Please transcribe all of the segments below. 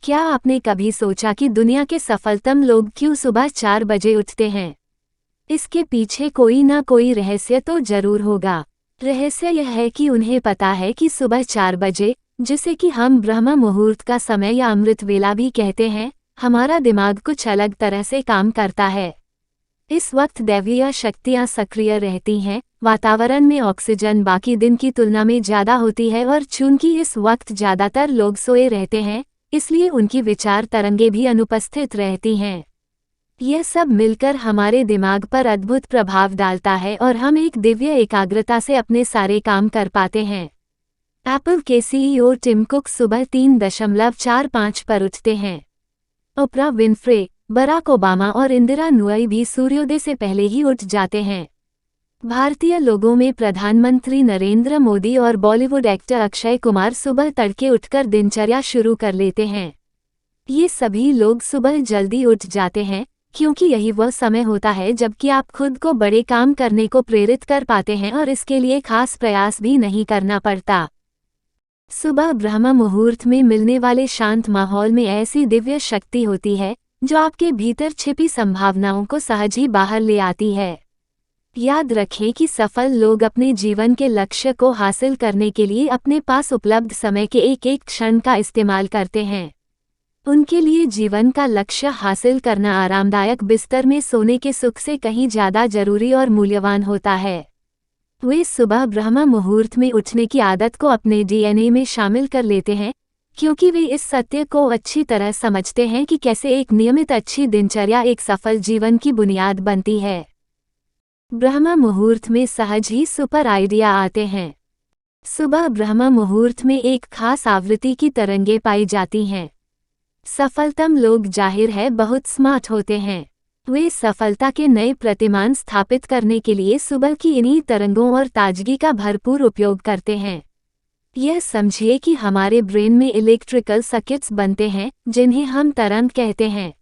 क्या आपने कभी सोचा कि दुनिया के सफलतम लोग क्यों सुबह 4 बजे उठते हैं? इसके पीछे कोई ना कोई रहस्य तो जरूर होगा। रहस्य यह है कि उन्हें पता है कि सुबह 4 बजे, जिसे कि हम ब्रह्म मुहूर्त का समय या अमृत वेला भी कहते हैं, हमारा दिमाग कुछ अलग तरह से काम करता है। इस वक्त दैवीय शक्तियां सक्रिय रहती हैं, वातावरण में ऑक्सीजन बाकी दिन की तुलना में ज़्यादा होती है और चूंकि इस वक्त ज़्यादातर लोग सोए रहते हैं, इसलिए उनकी विचार तरंगे भी अनुपस्थित रहती हैं। यह सब मिलकर हमारे दिमाग पर अद्भुत प्रभाव डालता है और हम एक दिव्य एकाग्रता से अपने सारे काम कर पाते हैं। एप्पल के सीईओ टिम कुक सुबह 3:45 पर उठते हैं। ओप्रा विन्फ्रे, बराक ओबामा और इंदिरा नूई भी सूर्योदय से पहले ही उठ जाते हैं। भारतीय लोगों में प्रधानमंत्री नरेंद्र मोदी और बॉलीवुड एक्टर अक्षय कुमार सुबह तड़के उठकर दिनचर्या शुरू कर लेते हैं। ये सभी लोग सुबह जल्दी उठ जाते हैं क्योंकि यही वह समय होता है जबकि आप खुद को बड़े काम करने को प्रेरित कर पाते हैं और इसके लिए खास प्रयास भी नहीं करना पड़ता। सुबह ब्रह्म मुहूर्त में मिलने वाले शांत माहौल में ऐसी दिव्य शक्ति होती है जो आपके भीतर छिपी संभावनाओं को सहज ही बाहर ले आती है। याद रखें कि सफल लोग अपने जीवन के लक्ष्य को हासिल करने के लिए अपने पास उपलब्ध समय के एक एक क्षण का इस्तेमाल करते हैं। उनके लिए जीवन का लक्ष्य हासिल करना आरामदायक बिस्तर में सोने के सुख से कहीं ज़्यादा जरूरी और मूल्यवान होता है। वे सुबह ब्रह्म मुहूर्त में उठने की आदत को अपने डीएनए में शामिल कर लेते हैं क्योंकि वे इस सत्य को अच्छी तरह समझते हैं कि कैसे एक नियमित अच्छी दिनचर्या एक सफल जीवन की बुनियाद बनती है। ब्रह्म मुहूर्त में सहज ही सुपर आइडिया आते हैं। सुबह ब्रह्म मुहूर्त में एक खास आवृत्ति की तरंगें पाई जाती हैं। सफलतम लोग जाहिर है बहुत स्मार्ट होते हैं। वे सफलता के नए प्रतिमान स्थापित करने के लिए सुबह की इन्हीं तरंगों और ताजगी का भरपूर उपयोग करते हैं। यह समझिए कि हमारे ब्रेन में इलेक्ट्रिकल सर्किट्स बनते हैं जिन्हें हम तरंग कहते हैं।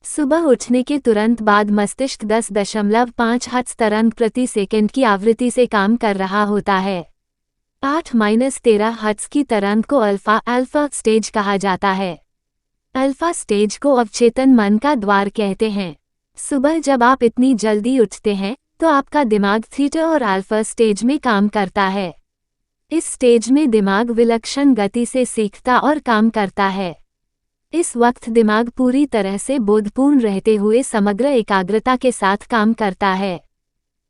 सुबह उठने के तुरंत बाद मस्तिष्क 10.5 हर्ट्ज तरंग प्रति सेकंड की आवृत्ति से काम कर रहा होता है। 8-13 हर्ट्ज की तरंग को अल्फा स्टेज कहा जाता है। अल्फा स्टेज को अवचेतन मन का द्वार कहते हैं। सुबह जब आप इतनी जल्दी उठते हैं तो आपका दिमाग थीटा और अल्फा स्टेज में काम करता है। इस स्टेज में दिमाग विलक्षण गति से सीखता और काम करता है। इस वक्त दिमाग पूरी तरह से बोधपूर्ण रहते हुए समग्र एकाग्रता के साथ काम करता है।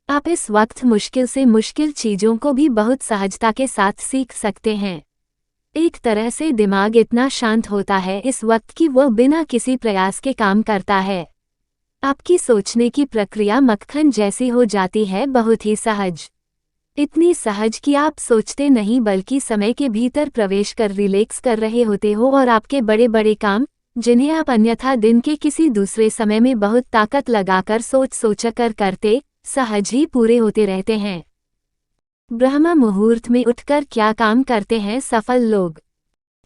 आप इस वक्त मुश्किल से मुश्किल चीज़ों को भी बहुत सहजता के साथ सीख सकते हैं। एक तरह से दिमाग इतना शांत होता है इस वक्त कि वह बिना किसी प्रयास के काम करता है। आपकी सोचने की प्रक्रिया मक्खन जैसी हो जाती है, बहुत ही सहज। इतनी सहज कि आप सोचते नहीं बल्कि समय के भीतर प्रवेश कर रिलैक्स कर रहे होते हो और आपके बड़े बड़े काम, जिन्हें आप अन्यथा दिन के किसी दूसरे समय में बहुत ताकत लगाकर सोचकर करते, सहज ही पूरे होते रहते हैं। ब्रह्म मुहूर्त में उठकर क्या काम करते हैं सफल लोग?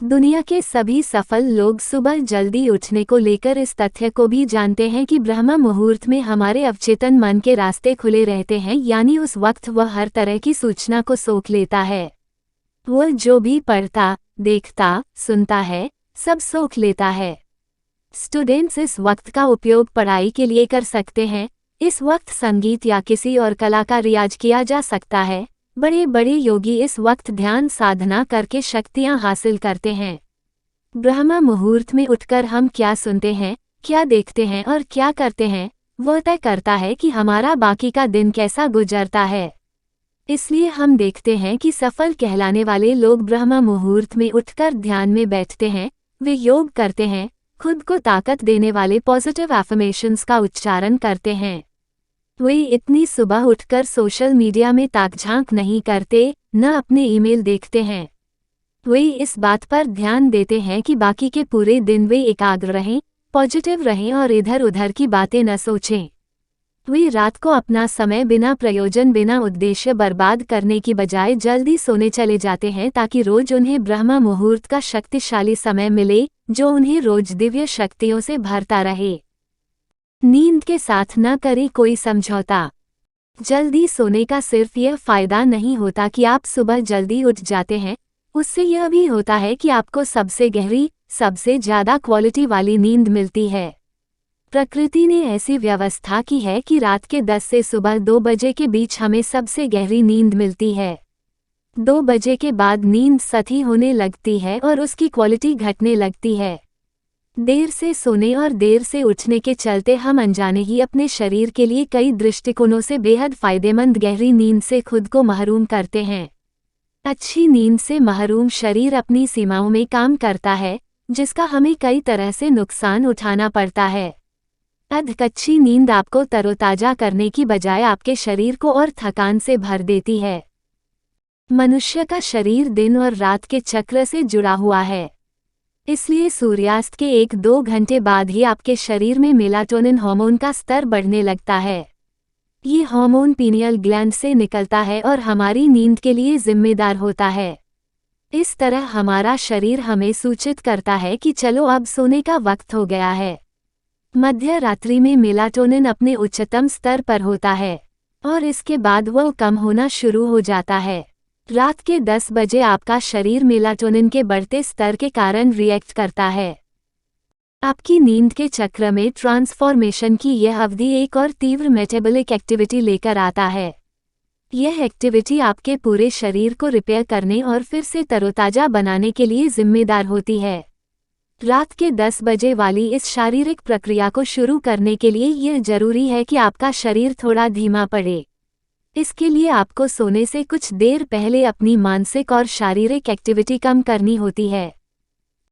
दुनिया के सभी सफल लोग सुबह जल्दी उठने को लेकर इस तथ्य को भी जानते हैं कि ब्रह्म मुहूर्त में हमारे अवचेतन मन के रास्ते खुले रहते हैं, यानी उस वक्त वह हर तरह की सूचना को सोख लेता है। वह जो भी पढ़ता, देखता, सुनता है, सब सोख लेता है। स्टूडेंट्स इस वक्त का उपयोग पढ़ाई के लिए कर सकते हैं। इस वक्त संगीत या किसी और कला का रियाज किया जा सकता है। बड़े बड़े योगी इस वक्त ध्यान साधना करके शक्तियां हासिल करते हैं। ब्रह्म मुहूर्त में उठकर हम क्या सुनते हैं, क्या देखते हैं और क्या करते हैं, वह तय करता है कि हमारा बाकी का दिन कैसा गुजरता है। इसलिए हम देखते हैं कि सफल कहलाने वाले लोग ब्रह्म मुहूर्त में उठकर ध्यान में बैठते हैं, वे योग करते हैं, खुद को ताकत देने वाले पॉजिटिव एफर्मेशंस का उच्चारण करते हैं। वे इतनी सुबह उठकर सोशल मीडिया में ताकझांक नहीं करते, न अपने ईमेल देखते हैं। वे इस बात पर ध्यान देते हैं कि बाकी के पूरे दिन वे एकाग्र रहें, पॉजिटिव रहें और इधर उधर की बातें न सोचें। वे रात को अपना समय बिना प्रयोजन बिना उद्देश्य बर्बाद करने की बजाय जल्दी सोने चले जाते हैं ताकि रोज उन्हें ब्रह्म मुहूर्त का शक्तिशाली समय मिले जो उन्हें रोज दिव्य शक्तियों से भरता रहे। नींद के साथ न करें कोई समझौता। जल्दी सोने का सिर्फ यह फायदा नहीं होता कि आप सुबह जल्दी उठ जाते हैं, उससे यह भी होता है कि आपको सबसे गहरी सबसे ज़्यादा क्वालिटी वाली नींद मिलती है। प्रकृति ने ऐसी व्यवस्था की है कि रात के 10 से सुबह 2 बजे के बीच हमें सबसे गहरी नींद मिलती है। 2 बजे के बाद नींद सधी होने लगती है और उसकी क्वालिटी घटने लगती है। देर से सोने और देर से उठने के चलते हम अनजाने ही अपने शरीर के लिए कई दृष्टिकोणों से बेहद फायदेमंद गहरी नींद से खुद को महरूम करते हैं। अच्छी नींद से महरूम शरीर अपनी सीमाओं में काम करता है, जिसका हमें कई तरह से नुकसान उठाना पड़ता है। अधकच्ची नींद आपको तरोताजा करने की बजाय आपके शरीर को और थकान से भर देती है। मनुष्य का शरीर दिन और रात के चक्र से जुड़ा हुआ है, इसलिए सूर्यास्त के 1-2 घंटे बाद ही आपके शरीर में मेलाटोनिन हार्मोन का स्तर बढ़ने लगता है। ये हार्मोन पीनियल ग्लैंड से निकलता है और हमारी नींद के लिए जिम्मेदार होता है। इस तरह हमारा शरीर हमें सूचित करता है कि चलो अब सोने का वक्त हो गया है। मध्य रात्रि में मेलाटोनिन अपने उच्चतम स्तर पर होता है और इसके बाद वह कम होना शुरू हो जाता है। रात के 10 बजे आपका शरीर मेलाटोनिन के बढ़ते स्तर के कारण रिएक्ट करता है। आपकी नींद के चक्र में ट्रांसफॉर्मेशन की यह अवधि एक और तीव्र मेटाबॉलिक एक्टिविटी लेकर आता है। यह एक्टिविटी आपके पूरे शरीर को रिपेयर करने और फिर से तरोताजा बनाने के लिए जिम्मेदार होती है। रात के 10 बजे वाली इस शारीरिक प्रक्रिया को शुरू करने के लिए यह जरूरी है कि आपका शरीर थोड़ा धीमा पड़े। इसके लिए आपको सोने से कुछ देर पहले अपनी मानसिक और शारीरिक एक्टिविटी कम करनी होती है।